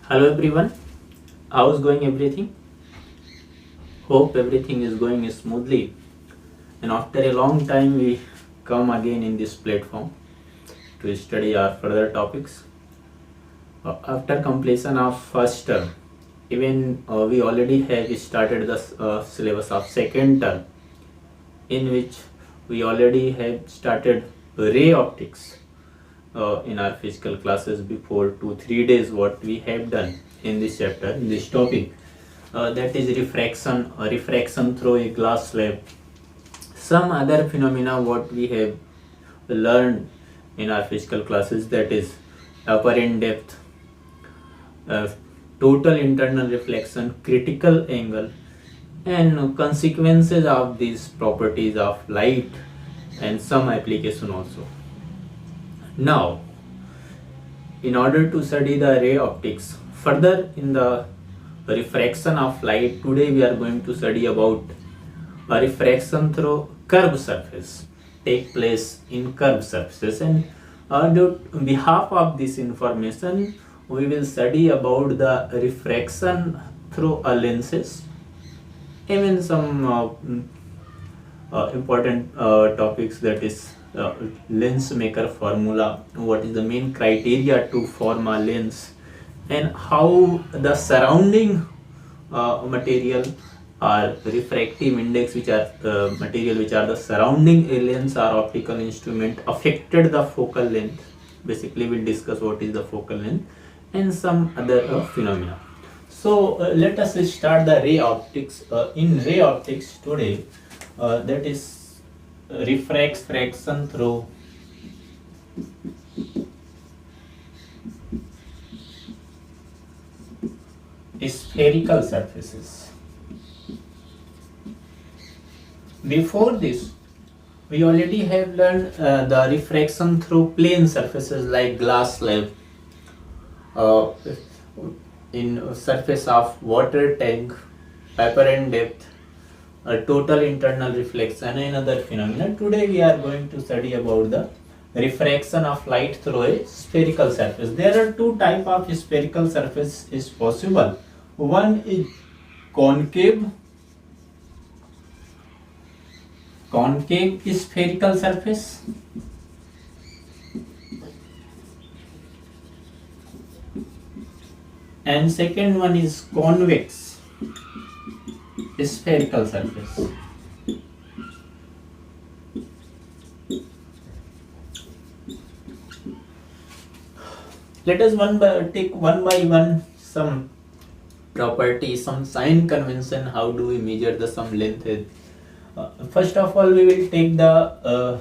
Hello everyone, how's going everything? Hope everything is going smoothly. And after a long time, we come again in this platform to study our further topics. After completion of first term, even we already have started the syllabus of second term, in which we already have started ray optics in our physical classes before 2-3 days. What we have done in this chapter, in this topic, that is refraction through a glass slab. Some other phenomena what we have learned in our physical classes, that is apparent depth, uh, total internal reflection, critical angle, and consequences of these properties of light, and some application also. Now, in order to study the ray optics further in the refraction of light, today we are going to study about a refraction through curved surface take place in curved surfaces, and on behalf of this information we will study about the refraction through lenses, even some important topics, that is lens maker formula, what is the main criteria to form a lens, and how the surrounding material or refractive index, which are material which are the surrounding a lens or optical instrument, affected the focal length. Basically we'll discuss what is the focal length and some other phenomena. So let us start the ray optics. In ray optics today, that is refraction through spherical surfaces. Before this, we already have learned the refraction through plane surfaces like glass slab, uh, in surface of water tank, apparent depth, total internal reflection, and other phenomena. Today we are going to study about the refraction of light through a spherical surface. There are two type of spherical surface is possible. One is concave spherical surface, and second one is convex spherical surface. Let us take one by one some property, some sign convention, how do we measure the some length. First of all, we will take the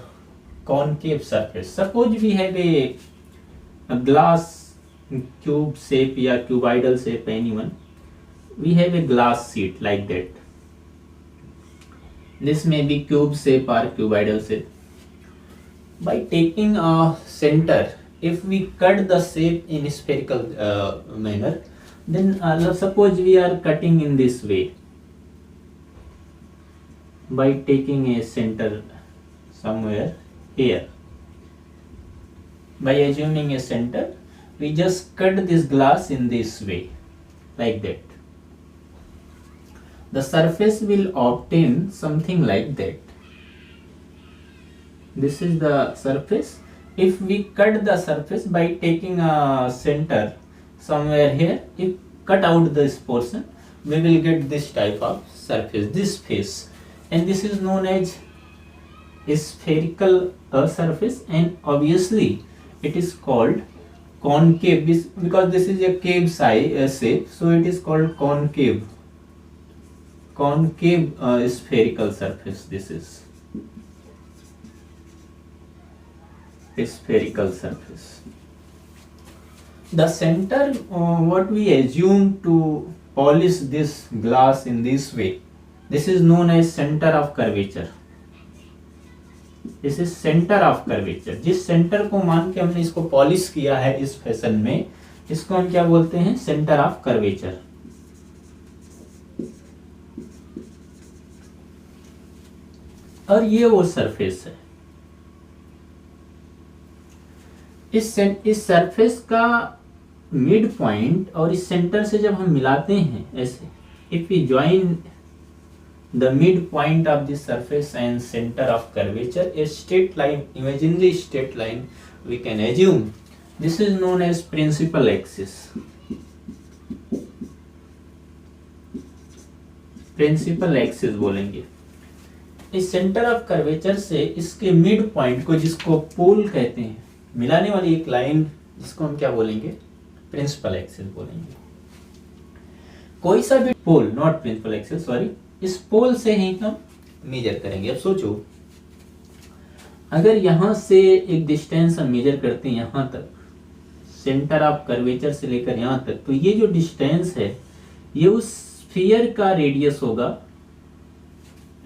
concave surface. Suppose we have a glass cube shape or cuboidal shape, anyone. We have a glass sheet like that. This may be cube shape or cuboidal shape. By taking a center, if we cut the shape in spherical manner, then suppose we are cutting in this way. By taking a center somewhere here, by assuming a center, we just cut this glass in this way, like that. The surface will obtain something like that. This is the surface. If we cut the surface by taking a center somewhere here, if cut out this portion, we will get this type of surface, this face, and this is known as spherical surface, and obviously it is called concave because this is a cave shape, so it is called concave spherical surface. This is a spherical surface. The center, what we assume to polish this glass in this way, this is known as center of curvature. This is centre of curvature. जिस centre को मान के हमने इसको polish किया है इस fashion में, इसको हम क्या बोलते हैं? Centre of curvature. और ये वो सरफेस है. इस सरफेस का मिड पॉइंट और इस सेंटर से जब हम मिलाते हैं ऐसे, if we join the mid point of this surface and centre of curvature, a straight line, imaginary straight line, we can assume this is known as principal axis. Principal axis बोलेंगे। इस centre of curvature से इसके mid point को, जिसको पोल कहते हैं, मिलाने वाली एक लाइन, जिसको हम क्या बोलेंगे, प्रिंसिपल एक्सिस बोलेंगे। कोई सा भी पोल, नॉट प्रिंसिपल एक्सिस, सॉरी, इस पोल से ही हम मेजर करेंगे। अब सोचो, अगर यहां से एक डिस्टेंस हम मेजर करते हैं यहां तक, सेंटर ऑफ कर्वेचर से लेकर यहां तक, तो ये जो डिस्टेंस है ये उस स्फीयर का रेडियस होगा,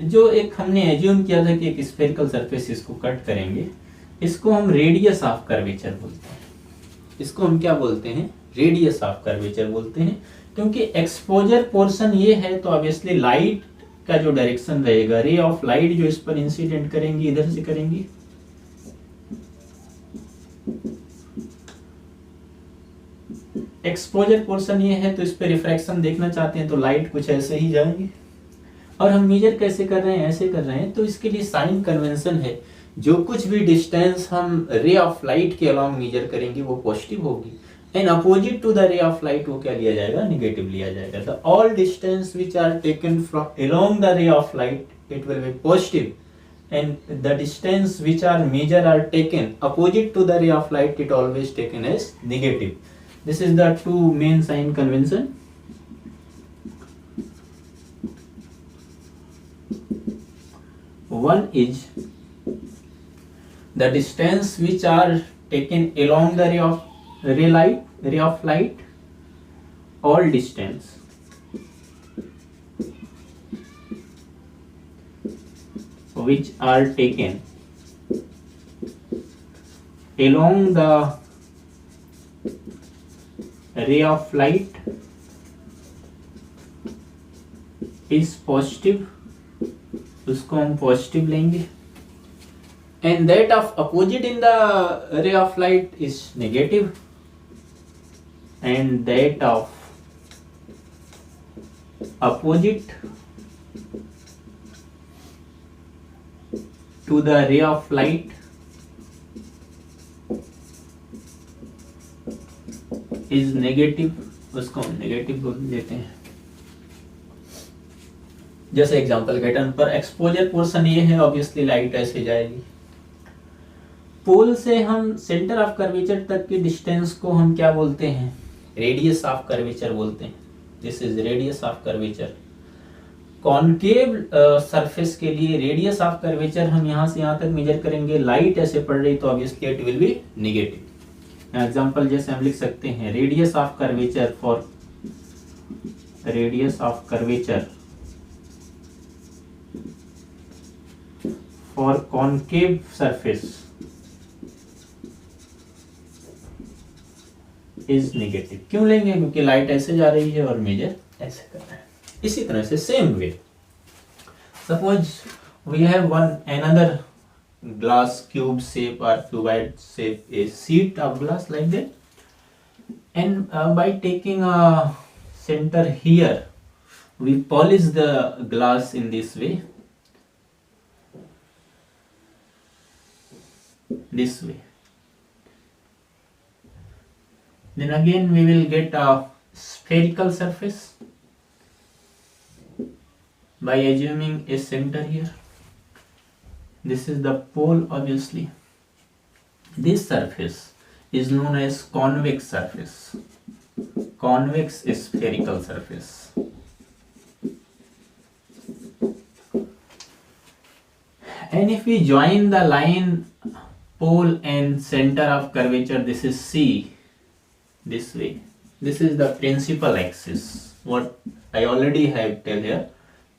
जो एक हमने एज्यूम किया था कि एक स्फेरिकल सरफेस इसको कट करेंगे। इसको हम रेडियस ऑफ कर्वेचर बोलते हैं। इसको हम क्या बोलते हैं, रेडियस ऑफ कर्वेचर बोलते हैं, क्योंकि एक्सपोजर पोर्शन ये है, तो ऑब्वियसली लाइट का जो डायरेक्शन रहेगा, रे ऑफ लाइट जो इस पर इंसिडेंट करेंगी, इधर से करेंगी। एक्सपोजर पोर्शन ये है, तो इस पे रिफ्रैक्शन देखना चाहते हैं तो लाइट कुछ ऐसे ही जाएंगे। और हम मेजर कैसे कर रहे हैं, ऐसे कर रहे हैं, तो इसके लिए साइन कन्वेंशन है, जो कुछ भी डिस्टेंस हम रे ऑफ लाइट के अलोंग मेजर करेंगे वो पॉजिटिव होगी, and opposite to the ray of light वो क्या लिया जाएगा, नेगेटिव लिया जाएगा। The all distance which are taken from along the ray of light, it will be positive, and the distance which are measured are taken opposite to the ray of light, it always taken as negative. This is the two main sign convention. One is the distance which are taken along the ray of light, all distance which are taken along the ray of light is positive, उसको हम positive लेंगे, and that of opposite in the ray of light is negative, and that of opposite to the ray of light is negative, उसको हम negative बोल देते हैं। जैसे example गेटन पर एक्सपोजर पोर्शन ये है, ऑब्वियसली लाइट ऐसे जाएगी। पोल से हम सेंटर ऑफ कर्वेचर तक की डिस्टेंस को हम क्या बोलते हैं, रेडियस ऑफ कर्वेचर बोलते हैं। This is radius of curvature. Concave surface के लिए रेडियस ऑफ कर्वेचर हम यहां से यहां तक मेजर करेंगे, लाइट ऐसे पड़ रही तो obviously it will B negative. Example जैसे हम लिख सकते हैं, radius of curvature for radius of curvature for concave surface is negative. क्यों लेंगे, क्योंकि लाइट ऐसे जा रही है और मेजर ऐसे कर रहा है। इसी तरह से same way, suppose we have one another glass cube shape or cuboid shape, a sheet of glass like that, and by taking a center here we polish the glass in this way, then again we will get a spherical surface by assuming a center here. This is the pole, obviously. This surface is known as convex surface, convex spherical surface. And if we join the line pole and center of curvature, this is C, this way. This is the principal axis. What I already have tell here.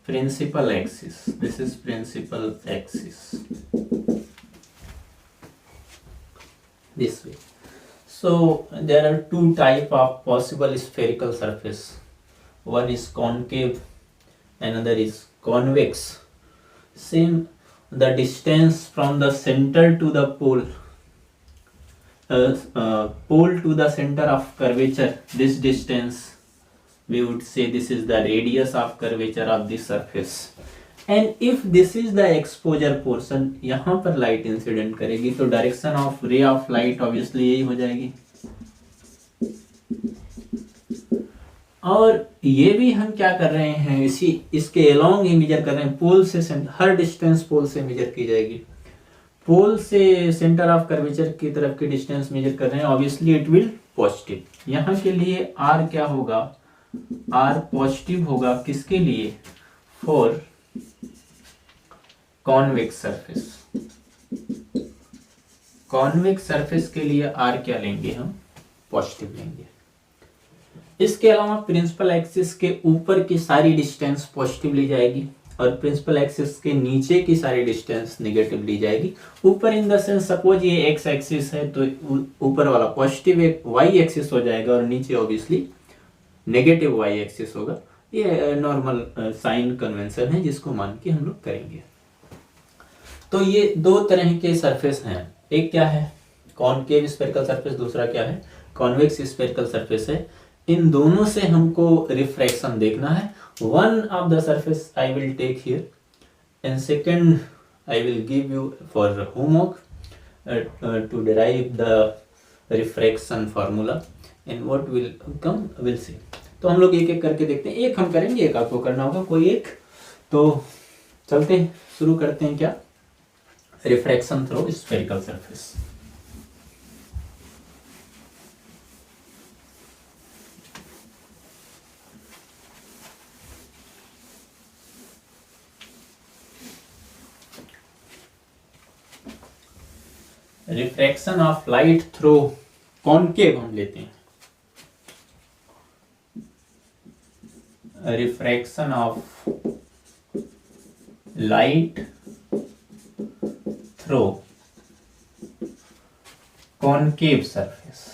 Principal axis. This is principal axis. This way. So there are two type of possible spherical surface. One is concave, another is convex. Same, the distance from the center to the pole pole to the center of curvature, this distance, we would say this is the radius of curvature of the surface. And if this is the exposure portion, यहाँ पर light incident करेगी तो direction of ray of light obviously यही हो जाएगी. और ये भी हम क्या कर रहे हैं, इसके along ही मेजर कर रहे हैं. पोल से हर डिस्टेंस पोल से मेजर की जाएगी. पोल से सेंटर ऑफ कर्वेचर की तरफ की डिस्टेंस मेजर कर रहे हैं, ऑब्वियसली इट विल पॉजिटिव. यहाँ के लिए आर क्या होगा, आर पॉजिटिव होगा. किसके लिए, for convex surface. Convex surface के लिए आर क्या लेंगे हम, पॉजिटिव लेंगे. इसके अलावा प्रिंसिपल एक्सिस के ऊपर की सारी डिस्टेंस पॉजिटिव ली जाएगी और प्रिंसिपल एक्सिस के नीचे की सारी डिस्टेंस नेगेटिव ली जाएगी. ऊपर इन द सेंस सपोज ये एक्स एक्सिस है तो ऊपर वाला पॉजिटिव एक वाई एक्सिस हो जाएगा और नीचे ऑब्वियसली नेगेटिव वाई एक्सिस होगा. ये नॉर्मल साइन कन्वेंशन है जिसको मान के हम लोग करेंगे. तो ये दो तरह के सरफेस हैं. एक क्या है कॉनकेव स्फेरिकल सरफेस, दूसरा क्या है कॉन्वेक्स स्फेरिकल सरफेस है. इन दोनों से हमको रिफ्रैक्शन देखना है. One of the surface I will take here, and second I will give you for homework to derive the refraction formula, and what will come we'll see. तो हम लोग एक एक करके देखते हैं. एक हम करेंगे, एक आपको करना होगा, कोई एक. तो चलते हैं, शुरू करते हैं. क्या, refraction through spherical surface. Refraction of light through concave हम लेते हैं. Refraction of light through concave surface.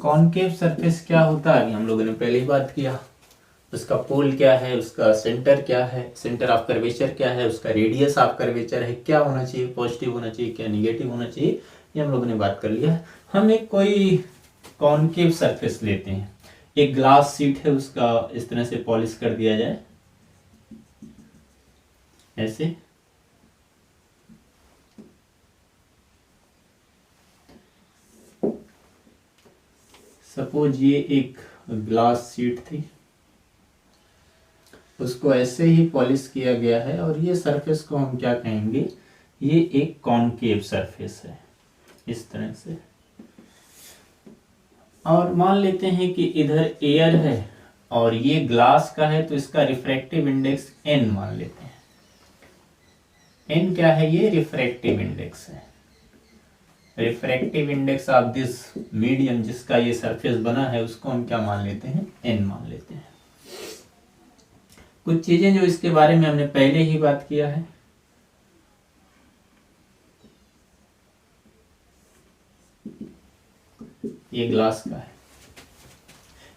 Concave surface क्या होता है, हम लोगों ने पहले ही बात किया. उसका पोल क्या है, उसका सेंटर क्या है, सेंटर ऑफ कर्वेचर क्या है, उसका रेडियस ऑफ कर्वेचर है, क्या होना चाहिए, पॉजिटिव होना चाहिए, क्या निगेटिव होना चाहिए, ये हम लोगों ने बात कर लिया है. हम एक कोई कॉनकेव सरफेस लेते हैं. एक ग्लास शीट है, उसका इस तरह से पॉलिश कर दिया जाए ऐसे. सपोज ये एक ग्लास शीट थी, उसको ऐसे ही पॉलिश किया गया है और ये सरफेस को हम क्या कहेंगे, ये एक कॉनकेव सरफेस है इस तरह से. और मान लेते हैं कि इधर एयर है और ये ग्लास का है, तो इसका रिफ्रैक्टिव इंडेक्स n मान लेते हैं. n क्या है, ये रिफ्रैक्टिव इंडेक्स है. Refractive index of this medium जिसका ये सरफेस बना है उसको हम क्या मान लेते हैं, n मान लेते हैं. कुछ चीजें जो इसके बारे में हमने पहले ही बात किया है. ये ग्लास का है.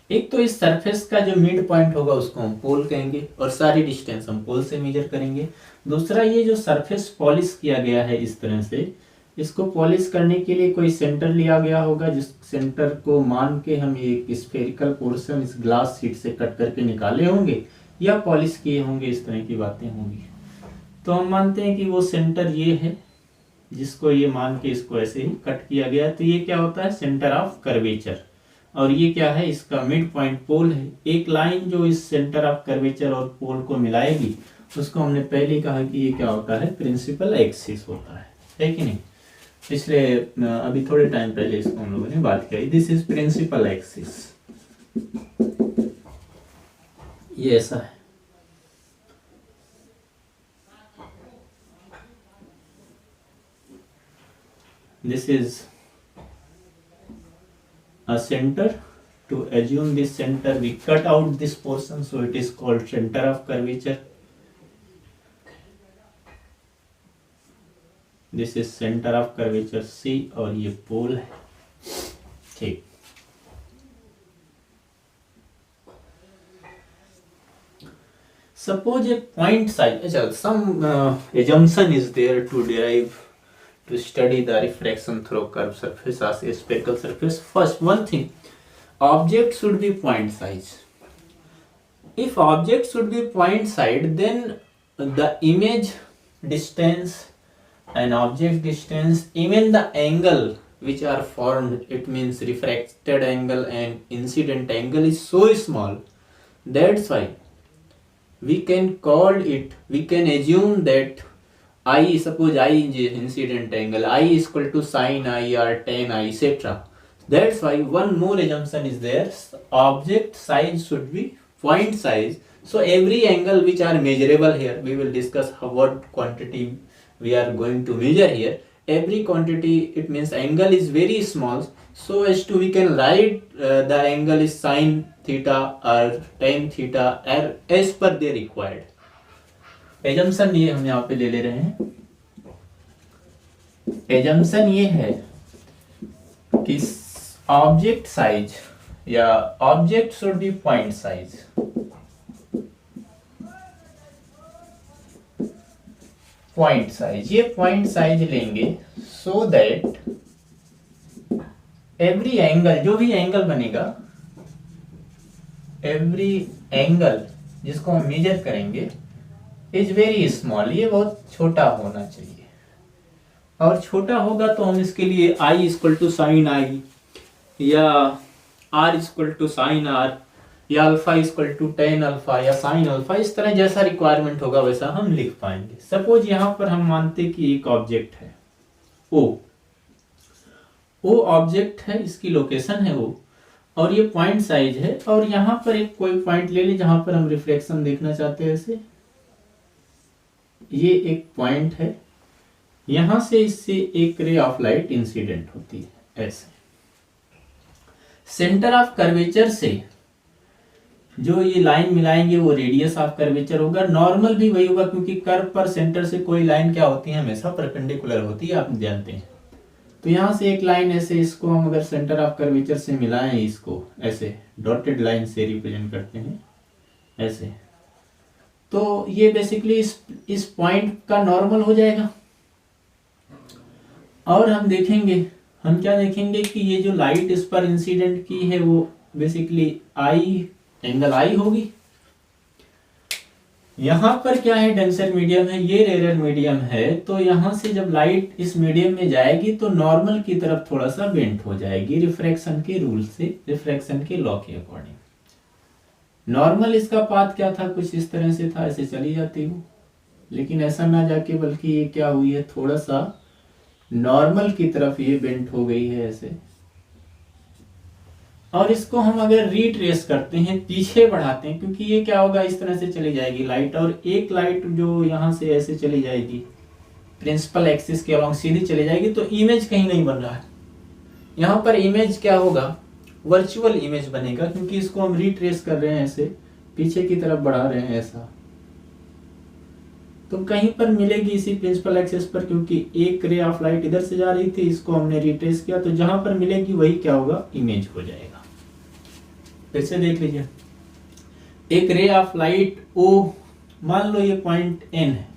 एक तो इस सरफेस का जो मिड पॉइंट होगा उसको हम पोल कहेंगे और सारी डिस्टेंस हम पोल से मेजर करेंगे. दूसरा, ये जो सरफेस पॉलिश किया गया है इस तरह से, इसको पॉलिश करने के लिए कोई सेंटर लिया गया होगा, जिस सेंटर को मान के हम एक स्फेरिकल पोर्शन इस ग्लास शीट से कट करके निकाले होंगे या पॉलिश किए होंगे, इस तरह की बातें होंगी. तो हम मानते हैं कि वो सेंटर ये है जिसको ये मान के इसको ऐसे ही कट किया गया. तो ये क्या होता है, सेंटर ऑफ कर्वेचर. और ये क्या है, इसका मिड पॉइंट पोल है. एक लाइन जो इस सेंटर ऑफ कर्वेचर और पोल को मिलाएगी उसको हमने पहले ही कहा कि ये क्या होता है, प्रिंसिपल एक्सिस होता है कि नहीं. पिछले अभी थोड़े टाइम पहले इसको हम लोगों ने बात किया. This is principal axis. ये ऐसा है. This is a center. To assume this center, we cut out this portion, so it is called center of curvature. This is center of curvature C और ये पोल है. ठीक. Suppose a point size, some assumption is there to to study the refraction through curved surface as a spherical surface. First, one thing, object should be point size. If object should be point side, then the image distance and object distance, even the angle which are formed, it means refracted angle and incident angle, is so small. That's why we can assume that I, suppose I is incident angle, I is equal to sin I or tan I, etc. That's why one more assumption is there, object size should be point size. So every angle which are measurable here, we will discuss what quantity we are going to measure here. Every quantity, it means angle is very small, so as to we can write the angle is sin theta or tan theta as per the required. Assumption ये हम यहाँ पे ले रहे हैं, assumption ये है कि ऑब्जेक्ट साइज या object should be point size. Point size, ये पॉइंट साइज लेंगे सो दैट एवरी एंगल, जो भी एंगल बनेगा, एवरी एंगल जिसको हम मेजर करेंगे इज वेरी स्मॉल, ये बहुत छोटा होना चाहिए. और छोटा होगा तो हम इसके लिए i equal to sine I या r equal to sine R या alpha equal to tan alpha या साइन अल्फा, इस तरह जैसा रिक्वायरमेंट होगा वैसा हम लिख पाएंगे. सपोज यहाँ पर हम मानते कि एक ऑब्जेक्ट है ओ ऑब्जेक्ट है, इसकी लोकेशन है O और ये पॉइंट साइज है. और यहाँ पर एक कोई पॉइंट ले ली जहां पर हम रिफ्लेक्शन देखना चाहते हैं. ऐसे ये एक पॉइंट है, यहां से इससे एक रे ऑफ लाइट इंसिडेंट होती है. ऐसे सेंटर ऑफ कर्वेचर से जो ये लाइन मिलाएंगे वो रेडियस ऑफ कर्वेचर होगा. नॉर्मल भी वही होगा क्योंकि कर्व पर सेंटर से कोई लाइन क्या होती है, हमेशा परपेंडिकुलर होती है, आप जानते हैं. तो यहां से एक लाइन ऐसे, इसको हम अगर सेंटर ऑफ कर्वेचर से मिलाएं, इसको ऐसे डॉटेड लाइन से रिप्रेजेंट करते हैं ऐसे, तो ये बेसिकली इस पॉइंट का नॉर्मल हो जाएगा. और हम देखेंगे, हम क्या देखेंगे कि ये जो लाइट इस पर इंसिडेंट की है वो बेसिकली आई, एंगल आई होगी. यहां पर क्या है, डेंसर मीडियम है, ये रेयर मीडियम है. तो यहां से जब लाइट इस मीडियम में जाएगी तो नॉर्मल की तरफ थोड़ा सा बेंट हो जाएगी रिफ्रैक्शन के रूल से, रिफ्रैक्शन के लॉ के अकॉर्डिंग. नॉर्मल इसका पाथ क्या था, कुछ इस तरह से था, ऐसे चली जाती वो, लेकिन ऐसा ना जाके बल्कि ये क्या हुई है, थोड़ा सा नॉर्मल की तरफ ये बेंट हो गई है ऐसे. और इसको हम अगर रिट्रेस करते हैं, पीछे बढ़ाते हैं, क्योंकि ये क्या होगा, इस तरह से चली जाएगी लाइट, और एक लाइट जो यहाँ से ऐसे चली जाएगी प्रिंसिपल एक्सिस के अलॉन्ग सीधी चली जाएगी, तो इमेज कहीं नहीं बन रहा है. यहाँ पर इमेज क्या होगा, वर्चुअल इमेज बनेगा, क्योंकि इसको हम रिट्रेस कर रहे हैं, ऐसे पीछे की तरफ बढ़ा रहे हैं ऐसा. तो कहीं पर मिलेगी इसी प्रिंसिपल एक्सिस पर, क्योंकि एक रे ऑफ लाइट इधर से जा रही थी, इसको हमने रिट्रेस किया, तो जहां पर मिलेगी वही क्या होगा, इमेज हो जाएगा. फिर से देख लीजिए, एक रे ऑफ लाइट O, मान लो ये पॉइंट N है,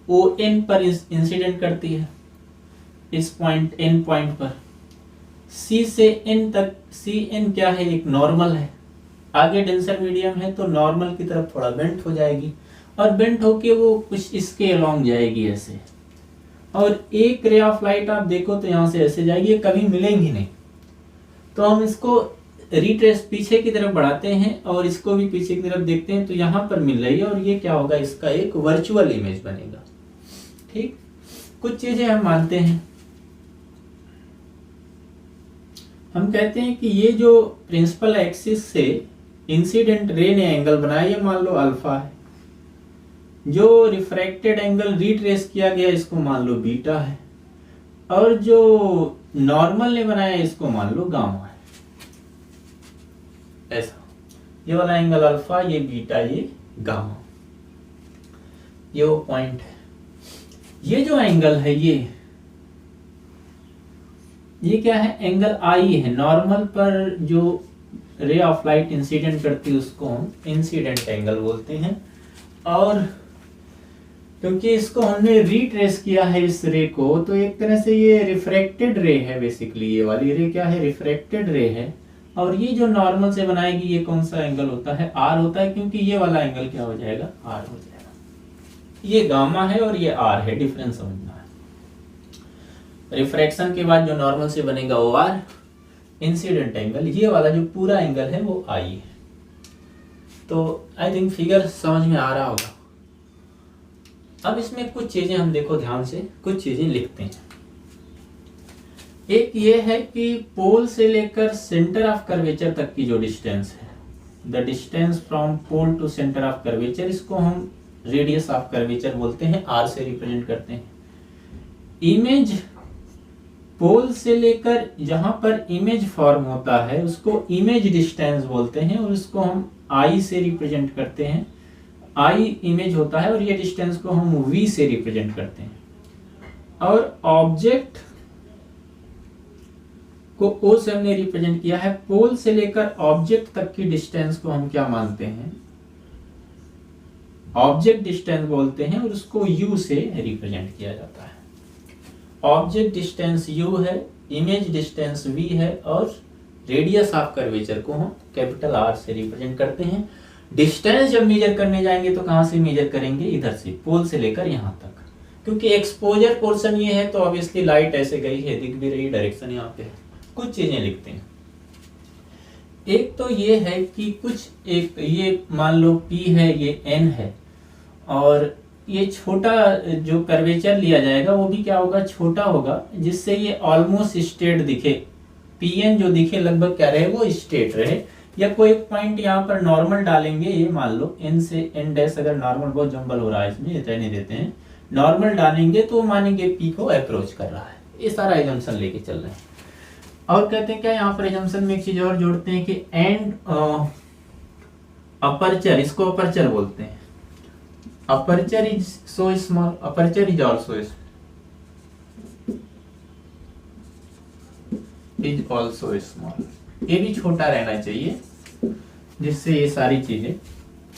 ON पर इंसिडेंट करती है, इस पॉइंट N पॉइंट पर. C से N तक, CN क्या है, एक नॉर्मल है, आगे डेंसर मीडियम है तो नॉर्मल की तरफ थोड़ा बेंट हो जाएगी, और बेंट होके वो कुछ इसके अलॉन्ग जाएगी ऐसे. और एक रे ऑफ लाइट आप देखो तो यहाँ से ऐसे जाएगी, कभी मिलेंगी नहीं. तो हम इसको रिट्रेस पीछे की तरफ बढ़ाते हैं और इसको भी पीछे की तरफ देखते हैं, तो यहाँ पर मिल रही है, और ये क्या होगा, इसका एक वर्चुअल इमेज बनेगा. ठीक, कुछ चीजें हम मानते हैं, हम कहते हैं कि ये जो प्रिंसिपल एक्सिस से इंसिडेंट रे ने एंगल बनाया, ये मान लो अल्फा है, जो रिफ्रैक्टेड एंगल रिट्रेस किया गया इसको मान लो बीटा है, और जो नॉर्मल ने बनाया इसको मान लो गामा है. ऐसा, ये वाला एंगल अल्फा, ये बीटा, ये गामा, ये वो पॉइंट है. ये जो एंगल है ये क्या है, एंगल आई है. नॉर्मल पर जो रे ऑफ लाइट इंसिडेंट करती है उसको हम इंसिडेंट एंगल बोलते हैं, और क्योंकि इसको हमने रीट्रेस किया है इस रे को, तो एक तरह से ये रिफ्रैक्टेड रे है बेसिकली। ये वाली रे क्या है? रिफ्रैक्टेड रे है। और ये जो नॉर्मल से बनाएगी ये कौन सा एंगल होता है? आर होता है, क्योंकि ये वाला एंगल क्या हो जाएगा? आर हो जाएगा। ये गामा है और ये आर है, डिफरेंस समझना है। रिफ्रैक्शन के बाद जो नॉर्मल से बनेगा वो आर, इंसिडेंट एंगल ये वाला जो पूरा एंगल है वो आई है। तो आई थिंक फिगर समझ में आ रहा होगा। अब इसमें कुछ चीजें हम देखो ध्यान से, कुछ चीजें लिखते हैं। एक ये है कि पोल से लेकर सेंटर ऑफ कर्वेचर तक की जो डिस्टेंस है, the distance from pole to centre of curvature, इसको हम रेडियस ऑफ कर्वेचर बोलते हैं, आर से रिप्रेजेंट करते हैं। इमेज पोल से लेकर जहां पर इमेज फॉर्म होता है उसको इमेज डिस्टेंस बोलते हैं, और उसको हम आई से रिप्रेजेंट करते हैं। आई इमेज होता है और ये डिस्टेंस को हम वी से रिप्रेजेंट करते हैं। और ऑब्जेक्ट को ओ से हमने रिप्रेजेंट किया है। पोल से लेकर ऑब्जेक्ट तक की डिस्टेंस को हम क्या मानते हैं? ऑब्जेक्ट डिस्टेंस बोलते हैं, और उसको यू से रिप्रेजेंट किया जाता है। ऑब्जेक्ट डिस्टेंस यू है, इमेज डिस्टेंस वी है, और रेडियस ऑफ कर्वेचर को हम कैपिटल आर से रिप्रेजेंट करते हैं। डिस्टेंस जब मेजर करने जाएंगे तो कहां से मेजर करेंगे? इधर से, पोल से लेकर यहां तक, क्योंकि एक्सपोजर पोर्शन ये है तो ऑब्वियसली लाइट ऐसे गई है, दिख भी रही डायरेक्शन यहाँ पे है। कुछ चीजें लिखते हैं। एक तो ये है कि कुछ एक ये मान लो P है, ये N है, और ये छोटा जो कर्वेचर लिया जाएगा वो भी क्या होगा? छोटा होगा, जिससे ये ऑलमोस्ट स्ट्रेट दिखे। Pn जो दिखे लगभग क्या रहे? वो स्ट्रेट रहे। या कोई पॉइंट यहाँ पर नॉर्मल डालेंगे, ये मान लो N से N डैश, अगर नॉर्मल बहुत जंबल हो रहा है इसमें, रहने देते हैं, नॉर्मल डालेंगे तो मानेंगे P को अप्रोच कर रहा है। ये सारा एजम्पशन लेके चल रहे हैं। और कहते हैं क्या यहाँ पर एजम्पशन में एक चीज और जोड़ते हैं कि एंड अपर्चर, इसको अपर्चर बोलते हैं। Aperture is so small, aperture is also small, ये भी छोटा रहना चाहिए, जिससे ये सारी चीजें,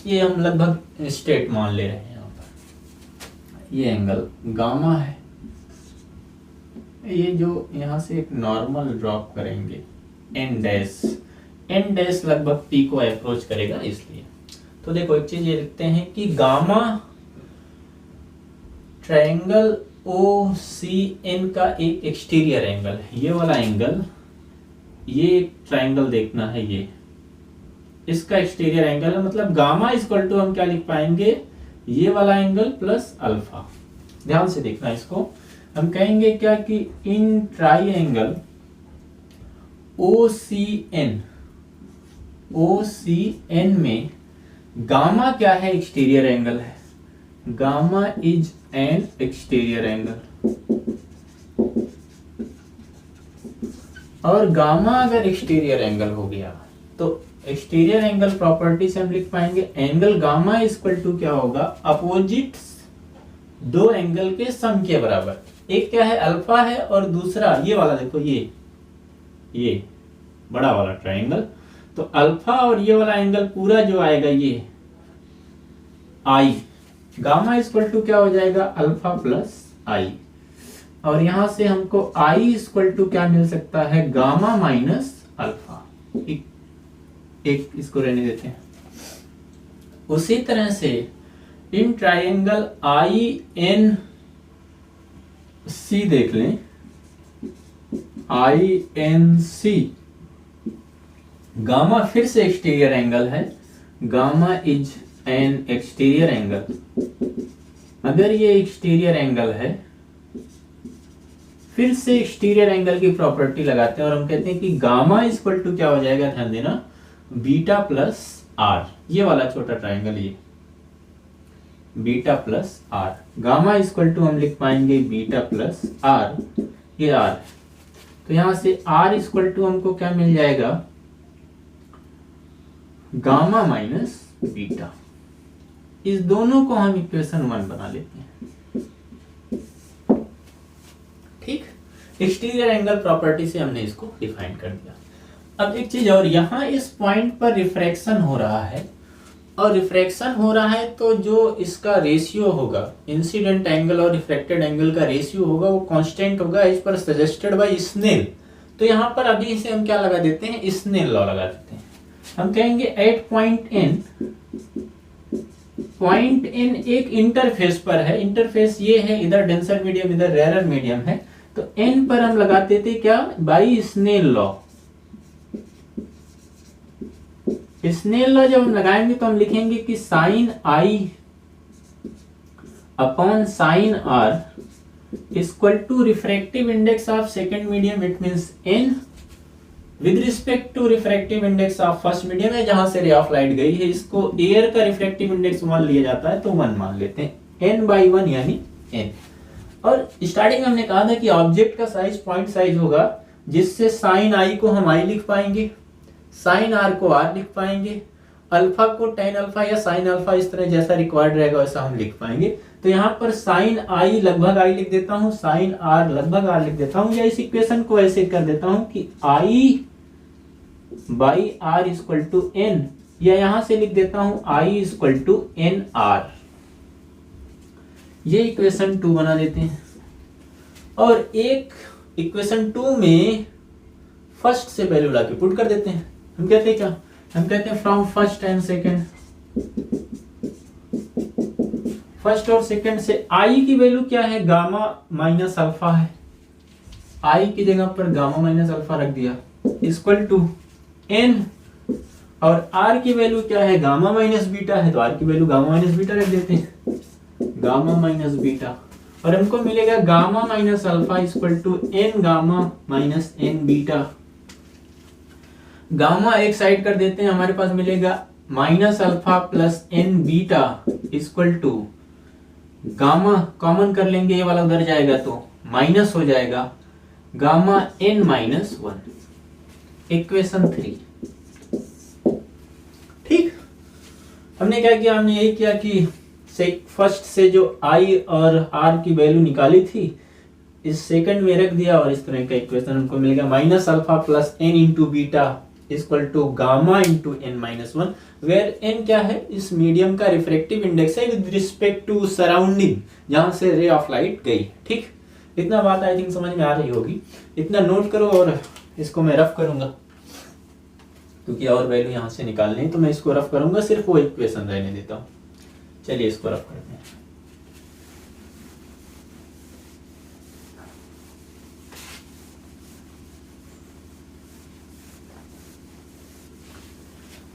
ये हम लगभग स्ट्रेट मान ले रहे हैं। यहाँ पर ये एंगल गामा है, ये जो यहाँ से एक नॉर्मल ड्रॉप करेंगे एन डैश लगभग पी को अप्रोच करेगा, इसलिए। तो देखो एक चीज ये लिखते हैं कि gamma triangle O C N का एक एक्सटीरियर एंगल है। ये वाला एंगल, ये एक ट्रायंगल देखना है, ये इसका एक्सटीरियर एंगल है। मतलब गामा इक्वल टू हम क्या लिख पाएंगे? ये वाला एंगल प्लस अल्फा। ध्यान से देखना इसको, हम कहेंगे क्या कि इन ट्राइएंगल OCN में गामा क्या है? एक्सटीरियर एंगल है। Gamma is an exterior angle, और गामा अगर एक्सटीरियर एंगल हो गया तो एक्सटीरियर एंगल प्रॉपर्टी से हम लिख पाएंगे एंगल गामा इक्वल टू क्या होगा? अपोजिट दो एंगल के सम के बराबर। एक क्या है? अल्फा है, और दूसरा ये वाला देखो, ये बड़ा वाला ट्रायंगल। तो अल्फा और ये वाला एंगल पूरा जो आएगा ये आई, गामा इक्वल टू क्या हो जाएगा? अल्फा प्लस आई। और यहां से हमको आई इक्वल टू क्या मिल सकता है? Gamma minus alpha. एक इसको रहने देते हैं। उसी तरह से इन ट्रायंगल INC देख लें, INC गामा फिर से एक्सटीरियर एंगल है। Gamma is an exterior angle. अगर ये एक्सटीरियर एंगल है, फिर से एक्सटीरियर एंगल की प्रॉपर्टी लगाते हैं और हम कहते हैं कि गामा इक्वल टू क्या हो जाएगा? ध्यान देना, बीटा प्लस आर। ये वाला छोटा ट्रायंगल, ये beta plus R. Gamma equal to हम लिख पाएंगे बीटा प्लस आर, ये आर। तो यहां से आर इक्वल टू हमको क्या मिल जाएगा? Gamma minus beta. इस दोनों को हम इक्वेशन 1 बना लेते हैं। ठीक, एक्सटीरियर एंगल प्रॉपर्टी से हमने इसको डिफाइन कर दिया। अब एक चीज और, यहां इस पॉइंट पर रिफ्रैक्शन हो रहा है, और रिफ्रैक्शन हो रहा है तो जो इसका रेशियो होगा, इंसिडेंट एंगल और रिफ्लेक्टेड एंगल का रेशियो होगा, वो कांस्टेंट होगा as per suggested by snail. तो यहाँ पर अभी इसे हम क्या लगा देते हैं, स्नेल लॉ लगा देते हैं। हम कहेंगे एट पॉइंट एन एक इंटरफेस पर है, इंटरफेस ये है, इधर डेंसर मीडियम इधर रेयरर मीडियम है, तो एन पर हम लगाते थे क्या, by Snell law. Snell law जब हम लगाएंगे तो हम लिखेंगे कि sine I upon sine R equal to refractive index of second medium, it means N with respect to refractive index of first medium है, जहां से रे ऑफ लाइट गई है, इसको एयर का रिफ्रैक्टिव इंडेक्स 1 लिया जाता है तो 1 मान लेते हैं, n बाई 1 यानी n। और स्टार्टिंग में हमने कहा था कि ऑब्जेक्ट का साइज पॉइंट साइज होगा, जिससे साइन आई को हम आई लिख पाएंगे, साइन आर को आर लिख पाएंगे, अल्फा को टेन अल्फा या साइन अल्फा, इस तरह जैसा रिक्वायर्ड रहेगा वैसा हम लिख पाएंगे। तो यहाँ पर साइन आई लगभग आई लिख देता हूँ, साइन आर लगभग आर लिख देता हूँ, या इस इक्वेशन को ऐसे कर देता हूँ कि I by R equal to N, या यहां से लिख देता हूं I equal to N R. ये इक्वेशन 2 बना देते हैं। और एक इक्वेशन 2 में फर्स्ट से वैल्यू लाके पुट कर देते हैं। हम कहते हैं क्या, हम कहते हैं from first and second, first और सेकेंड से आई की वैल्यू क्या है, गामा माइनस अल्फा है, आई की जगह पर गामा माइनस अल्फा रख दिया, इक्वल टू एन, और आर की वैल्यू क्या है, गामा माइनस बीटा है, तो आर की वैल्यू गामा माइनस बीटा रख देते हैं, गामा माइनस बीटा, और हमको मिलेगा gamma minus alpha equal to N gamma minus N beta. Gamma एक साइड कर देते हैं, हमारे पास मिलेगा minus alpha plus N beta equal to gamma common कर लेंगे, ये वाला उधर जाएगा तो माइनस हो जाएगा गामा एन माइनस 1। इक्वेशन 3। ठीक, हमने क्या किया, हमने यही किया कि फर्स्ट से जो आई और आर की वैल्यू निकाली थी इस सेकंड में रख दिया, और इस तरह का इक्वेशन हमको मिलेगा minus alpha plus N into beta equal to gamma into N minus 1, where N क्या है, इस मीडियम का रिफ्रैक्टिव इंडेक्स है विद रिस्पेक्ट टू सराउंडिंग, जहां से रे ऑफ लाइट गई। ठीक, इतना बात आई थिंक समझ में आ रही होगी, इतना नोट करो, और इसको मैं रफ करूंगा क्योंकि और वैल्यू यहां से निकालनी है, तो मैं इसको रफ करूंगा, सिर्फ वो इक्वेशन रहने देता हूं। चलिए इसको रफ करते हैं।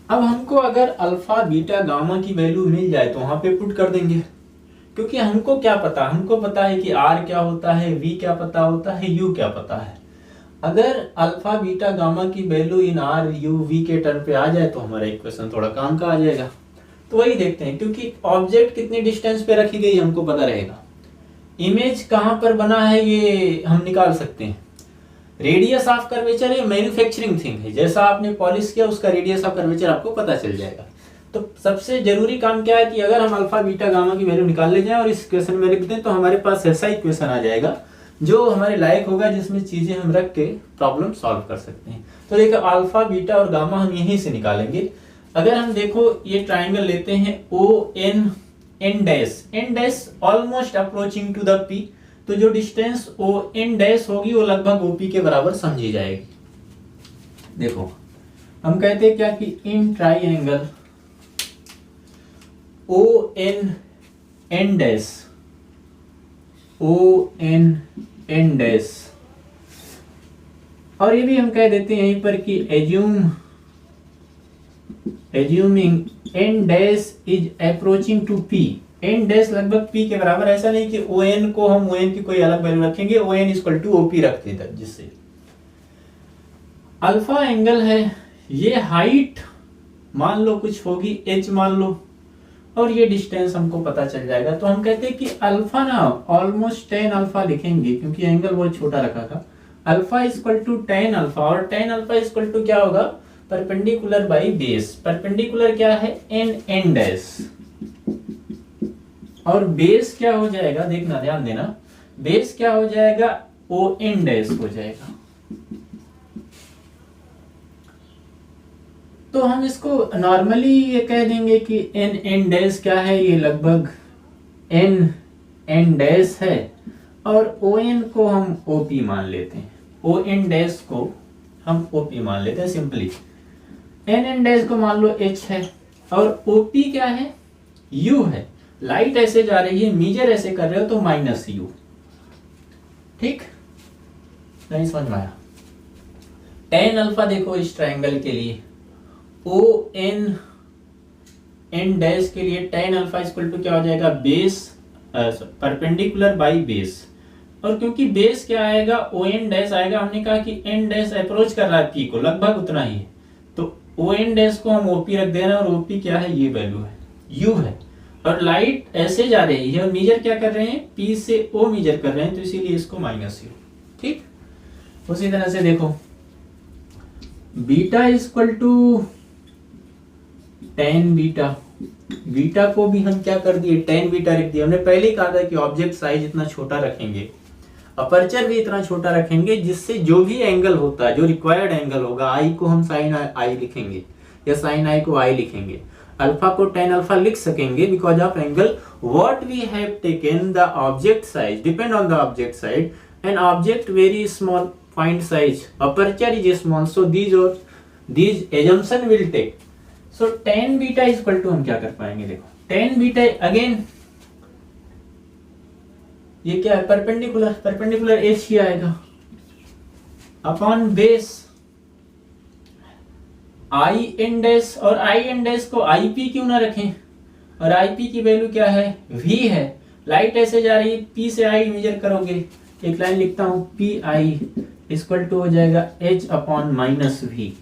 अब हमको अगर अल्फा बीटा गामा की वैल्यू मिल जाए तो वहां पे पुट कर देंगे, क्योंकि हमको क्या पता, हमको पता है कि आर क्या होता है, वी क्या पता होता है, यू क्या पता है। अगर अल्फा बीटा गामा की value in R U V के टर्म पे आ जाए तो हमारा इक्वेशन थोड़ा काम का आ जाएगा। तो वही देखते हैं, क्योंकि ऑब्जेक्ट कितनी डिस्टेंस पे रखी गई हमको पता रहेगा, इमेज कहां पर बना है ये हम निकाल सकते हैं, रेडियस ऑफ कर्वेचर ये मैन्युफैक्चरिंग थिंग है, जैसा आपने पॉलिश किया उसका रेडियस ऑफ कर्वेचर आपको पता चल जाएगा। तो सबसे जरूरी काम क्या है कि अगर हम अल्फा बीटा गामा की वैल्यू निकाल ले जाए और इस इक्वेशन में लिख दें तो हमारे पास ऐसा इक्वेशन आ जाएगा जो हमारे लायक होगा, जिसमें चीजें हम रख के प्रॉब्लम सॉल्व कर सकते हैं। तो देखो अल्फा बीटा और गामा हम यहीं से निकालेंगे। अगर हम देखो ये ट्राइंगल लेते हैं O N N dash, N dash almost approaching to the P, तो जो डिस्टेंस ओ एन डैश होगी वो लगभग ओपी के बराबर समझी जाएगी। देखो हम कहते हैं क्या कि in triangle O N N dash, O N N dash, और ये भी हम कह देते हैं यहीं पर कि assuming N dash is approaching to P, N dash लगभग पी के बराबर। ऐसा नहीं कि ओ एन को हम ओ एन की कोई अलग वैल्यू रखेंगे, O N equal to OP रख देता, जिससे अल्फा एंगल है, ये हाइट मान लो कुछ होगी एच मान लो, और ये डिस्टेंस हमको पता चल जाएगा। तो हम कहते हैं कि अल्फा ना ऑलमोस्ट 10 अल्फा लिखेंगे क्योंकि एंगल बहुत छोटा रखा था, अल्फा इक्वल टू 10 अल्फा, और 10 अल्फा इक्वल टू क्या होगा, परपेंडिकुलर बाई बेस। परपेंडिकुलर क्या है, एन एन डैश, और बेस क्या हो जाएगा, देखना ध्यान देना, बेस क्या हो जाएगा, ओ एन डैश हो जाएगा। तो हम इसको नॉर्मली ये कह देंगे कि एन एन डैश क्या है, ये लगभग एन एन डैश है, और ओ एन को हम ओ पी मान लेते हैं, ओ एन डैश को हम ओ पी मान लेते हैं सिंपली। एन एन डैश को मान लो एच है, और ओ पी क्या है, यू है। लाइट ऐसे जा रही है, मीजर ऐसे कर रहे हो तो माइनस यू। ठीक, नहीं समझ में आया? टेन अल्फा देखो इस ट्रायंगल के लिए, ओ एन एन डैश के लिए टेन अल्फा इक्वल टू क्या हो जाएगा, बेस परपेंडिकुलर बाई बेस। और क्योंकि बेस क्या आएगा, ओ एन डैश आएगा, हमने कहा कि एन डैश अप्रोच कर रहा है पी को, लगभग उतना ही है, तो ओ एन डैश को हम ओपी रख देना, और ओपी क्या है, ये वैल्यू है, यू है। और लाइट ऐसे जा रही है, और मीजर क्या कर रहे हैं, पी से ओ मीजर कर रहे हैं, तो इसीलिए इसको माइनस यू। ठीक, उसी तरह से देखो beta equal to tan beta, beta को भी हम क्या कर दिए, टेन बीटा रख दिया। हमने पहले ही कहा था कि ऑब्जेक्ट साइज इतना छोटा रखेंगे, अपर्चर भी इतना छोटा रखेंगे, जिससे जो भी एंगल होता है, जो रिक्वायर्ड एंगल होगा, आई को हम साइन आई लिखेंगे या साइन आई को आई लिखेंगे, अल्फा को टेन अल्फा लिख सकेंगे, because of angle what we have taken the object size depend on the object side, and object very small point size, aperture is small, so these assumption will take. So tan beta equal to हम क्या कर पाएंगे, देखो tan beta again ये क्या है, perpendicular, perpendicular H ही आएगा upon base I N dash, और आई एन डैश को आई पी क्यों ना रखें, और आई पी की वैल्यू क्या है, वी है। लाइट ऐसे जा रही है, पी से आई मेजर करोगे, एक लाइन लिखता हूं, पी आई इक्वल टू हो जाएगा एच अपॉन माइनस वी।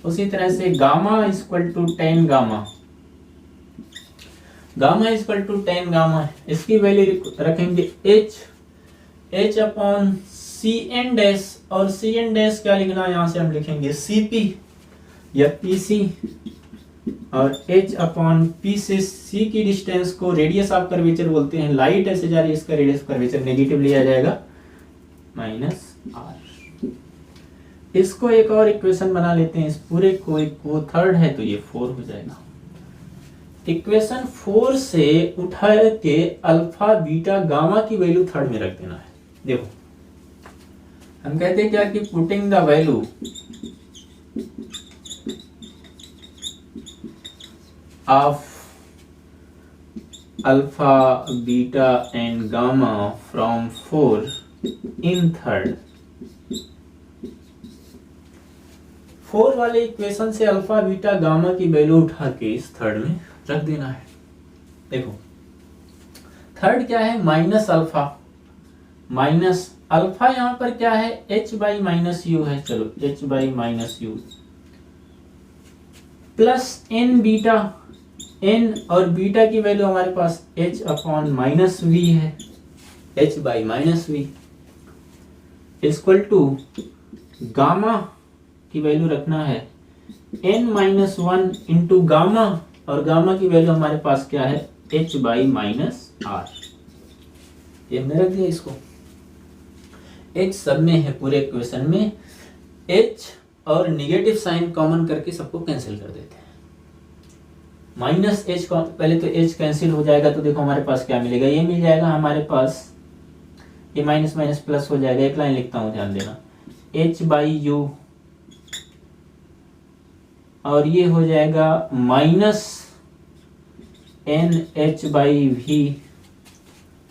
उसी तरह से gamma equal to tan gamma, gamma equal to tan gamma, इसकी वैल्यू रखेंगे H, H upon C N dash, और सी एन डैश क्या लिखना है, यहां से हम लिखेंगे सी पी या पी सी, और एच अपॉन पी से सी की डिस्टेंस को रेडियस ऑफ कर्वेचर बोलते हैं। लाइट ऐसे जा रही है, इसका रेडियस कर्वेचर नेगेटिव लिया जाएगा माइनस आर। इसको एक और इक्वेशन बना लेते हैं, इस पूरे को एक वो थर्ड है तो ये 4 हो जाएगा। इक्वेशन 4 से उठा के अल्फा बीटा गामा की वैल्यू थर्ड में रख देना है। देखो हम कहते हैं क्या कि putting the value of alpha beta and gamma from 4 in third. 4 वाले इक्वेशन से अल्फा बीटा गामा की वैल्यू उठा के इस थर्ड में रख देना है। देखो थर्ड क्या है, माइनस अल्फा, माइनस अल्फा यहां पर क्या है, h बाई माइनस यू है, चलो h by minus U plus N beta, N और बीटा की वैल्यू हमारे पास h अपॉन माइनस वी है, h by minus V equal to gamma की वैल्यू रखना है n minus one into gamma, और गामा की वैल्यू हमारे पास क्या है, h बाई माइनस आर। ये हमने रख दिया इसको, h सब में है पूरे इक्वेशन में, h और निगेटिव साइन कॉमन करके सबको कैंसिल कर देते हैं। माइनस h पहले तो h कैंसिल हो जाएगा, तो देखो हमारे पास क्या मिलेगा, ये मिल जाएगा हमारे पास, ये माइनस माइनस प्लस हो जाएगा, एक लाइन लिखता हूं ध्यान देना, h बाई यू, और ये हो जाएगा minus N H by V,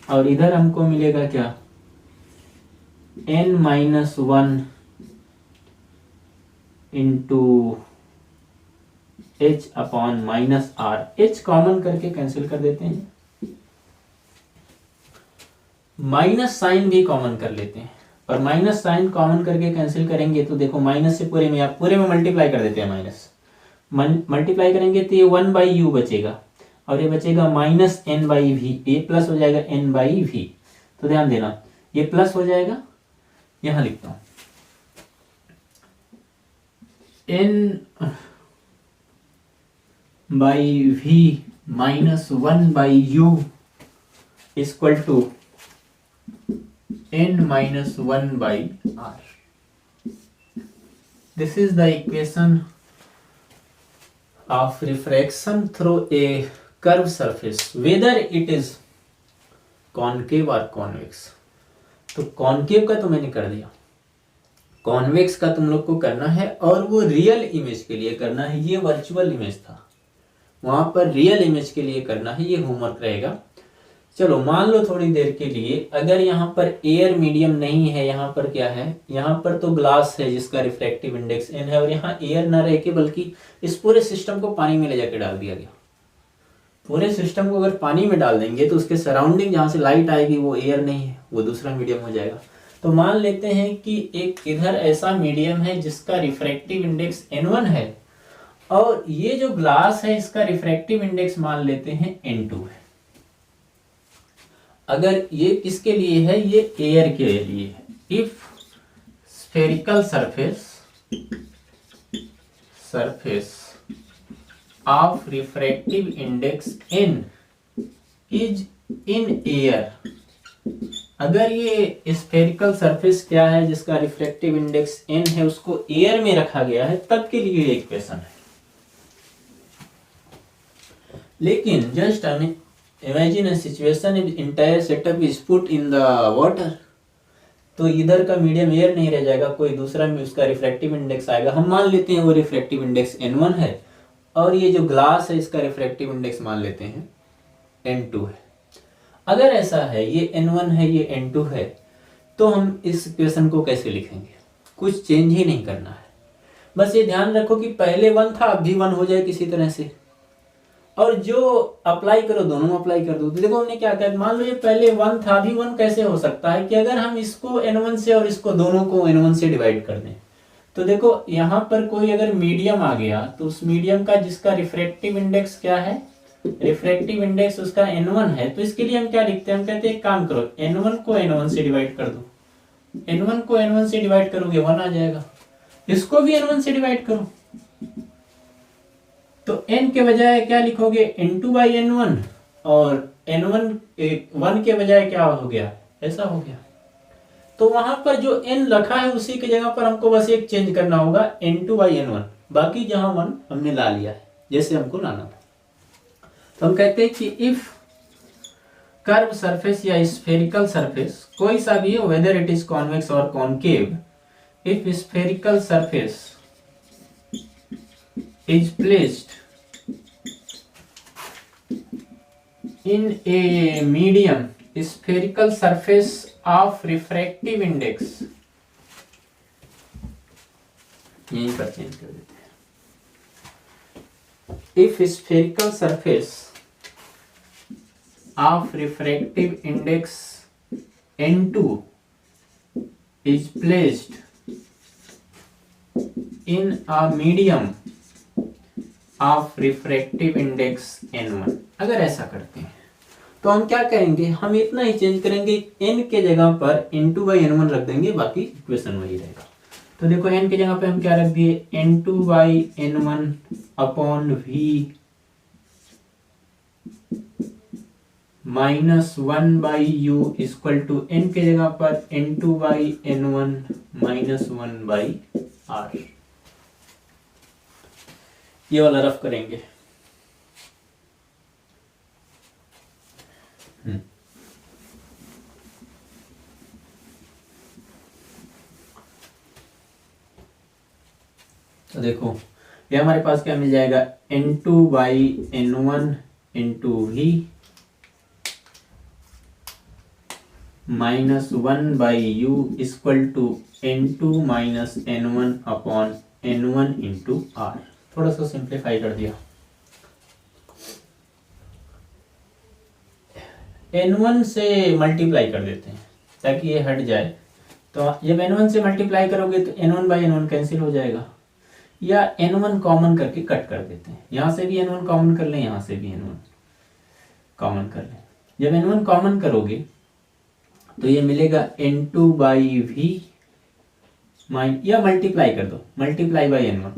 और इधर हमको मिलेगा क्या, N minus one into H upon minus R. H common करके कैंसिल कर देते हैं, माइनस साइन भी कॉमन कर लेते हैं, और माइनस साइन कॉमन करके कैंसिल करेंगे तो देखो माइनस से पूरे में मल्टीप्लाई कर देते हैं, माइनस मल्टीप्लाई करेंगे तो ये 1 बाई यू बचेगा, और ये बचेगा माइनस एन बाई वी, ये प्लस हो जाएगा एन बाई वी। तो ध्यान देना ये प्लस हो जाएगा, यहां लिखता हूं N by V minus 1 by U equal to N minus 1 by R. This is the equation of refraction through a curved surface whether it is concave or convex। तो कॉनकेव का तो मैंने कर दिया, कॉन्वेक्स का तुम लोग को करना है और वो रियल इमेज के लिए करना है। ये वर्चुअल इमेज था, वहां पर रियल इमेज के लिए करना है, ये होमवर्क रहेगा। चलो मान लो थोड़ी देर के लिए अगर यहाँ पर एयर मीडियम नहीं है, यहाँ पर क्या है, यहाँ पर तो ग्लास है जिसका रिफ्रैक्टिव इंडेक्स n है और यहाँ एयर ना रह के बल्कि इस पूरे सिस्टम को पानी में ले जाके डाल दिया गया। पूरे सिस्टम को अगर पानी में डाल देंगे तो उसके सराउंडिंग जहाँ से लाइट आएगी वो एयर नहीं है, वो दूसरा मीडियम हो जाएगा। तो मान लेते हैं कि एक इधर ऐसा मीडियम है जिसका रिफ्रैक्टिव इंडेक्स n1 है और ये जो ग्लास है इसका रिफ्रैक्टिव इंडेक्स मान लेते हैं n2 है। अगर ये किसके लिए है, ये एयर के लिए है। If spherical surface of refractive index n is in air, अगर ये स्फेरिकल सरफेस क्या है जिसका रिफ्रैक्टिव इंडेक्स n है उसको एयर में रखा गया है, तब के लिए एक इक्वेशन है। लेकिन just imagine a situation in entire setup is put in the water, तो इधर का मीडियम एयर नहीं रह जाएगा, कोई दूसरा में उसका रिफ्रैक्टिव इंडेक्स आएगा। हम मान लेते हैं वो रिफ्रैक्टिव इंडेक्स n1 है और ये जो ग्लास है इसका रिफ्रैक्टिव इंडेक्स मान लेते हैं n2 है। अगर ऐसा है, ये n1 है ये n2 है, तो हम इस इक्वेशन को कैसे लिखेंगे? कुछ चेंज ही नहीं करना है, बस ये ध्यान रखो कि पहले 1 था अब भी 1 हो जाए किसी तरह से, और जो अप्लाई करो दोनों अप्लाई कर दो। तो देखो हमने क्या किया, मान लो ये पहले 1 था अभी 1 कैसे हो सकता है कि अगर हम इसको n1 से और इसको दोनों को n1 से डिवाइड कर दें, तो देखो यहाँ पर कोई अगर मीडियम आ गया तो उस मीडियम का जिसका रिफ्रैक्टिव इंडेक्स क्या है, रिफ्रैक्टिव इंडेक्स उसका n1 है, तो इसके लिए हम क्या लिखते हैं, हम कहते हैं एक काम करो n1 को n1 से डिवाइड कर दो। n1 को n1 से डिवाइड करोगे 1 आ जाएगा, इसको भी n1 से डिवाइड करो तो n के बजाय क्या लिखोगे n2/n1 और n1 1 के बजाय क्या हो गया, ऐसा हो गया। तो वहां पर जो n रखा है उसी की जगह पर हमको बस एक चेंज करना होगा n2/n1, बाकी जहां 1 हमने ला लिया है जैसे हमको लाना था। तो हम कहते हैं कि इफ कर्व सरफेस या स्फेरिकल सरफेस कोई सा भी हो, वेदर इट इज कॉन्वेक्स और concave, if spherical surface is placed in a medium spherical surface of refractive index, यहीं पर चेंज कर देते हैं, if spherical surface of refractive index n2 is placed in a medium of refractive index n1। अगर ऐसा करते हैं तो हम क्या करेंगे, हम इतना ही चेंज करेंगे, n के जगह पर n2/n1 रख देंगे, बाकी इक्वेशन वही रहेगा। तो देखो n के जगह पे हम क्या रख दिए, n2/n1 upon v -1/u equal to n के जगह पर n2/n1 -1/r। ये वाला रफ करेंगे। तो देखो ये हमारे पास क्या मिल जाएगा, n2/n1 into v -1/u equal to n2 - n1 upon n1 into r। थोड़ा सा सिंप्लीफाई कर दिया, n1 से मल्टीप्लाई कर देते हैं ताकि ये हट जाए। तो जब n1 से मल्टीप्लाई करोगे तो n1/n1 कैंसिल हो जाएगा, या n1 कॉमन करके कट कर देते हैं, यहां से भी n1 कॉमन कर लें, यहां से भी n1 कॉमन कर लें। जब n1 कॉमन करोगे तो ये मिलेगा n2/v या मल्टीप्लाई कर दो, मल्टीप्लाई/n1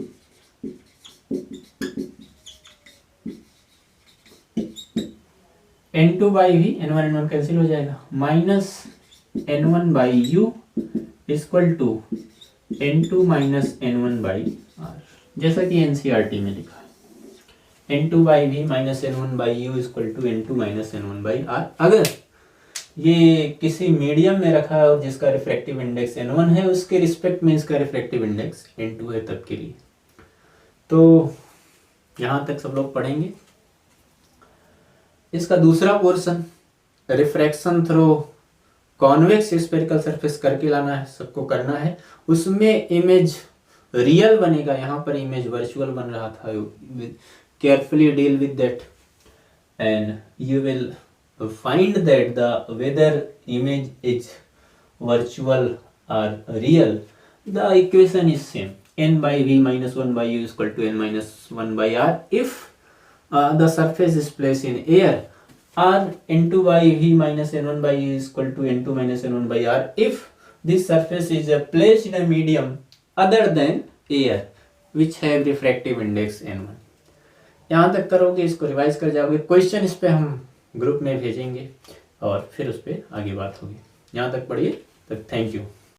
n2/v, n1 कैंसिल हो जाएगा, minus n1/u equal to n2 - n1/r, जैसा कि एनसीईआरटी में लिखा है। N2 by V minus N1 by U equal to N2 minus N1 by R. अगर ये किसी मीडियम में रखा है और जिसका रिफ्रैक्टिव इंडेक्स N1 है, उसके रिस्पेक्ट में इसका रिफ्रैक्टिव इंडेक्स N2 है तब के लिए। तो यहाँ तक सब लोग पढ़ेंगे। इसका दूसरा portion refraction through convex spherical surface करके लाना है, सबको करना है। उसमें इमेज रियल बनेगा, यहाँ पर इमेज वर्चुअल बन रहा था। Carefully deal with that and you will find that whether image is virtual or real, the equation is same, n by v minus 1 by u is equal to n minus 1 by r if the surface is placed in air, or n2 by v minus n1 by u is equal to n2 minus n1 by r if this surface is placed in a medium other than air which have refractive index n1। यहाँ तक करोगे, इसको revise कर जाओगे। Question इस पे हम group में भेजेंगे और फिर उस पर आगे बात होगी। यहाँ तक पढ़िए। तक थैंक यू।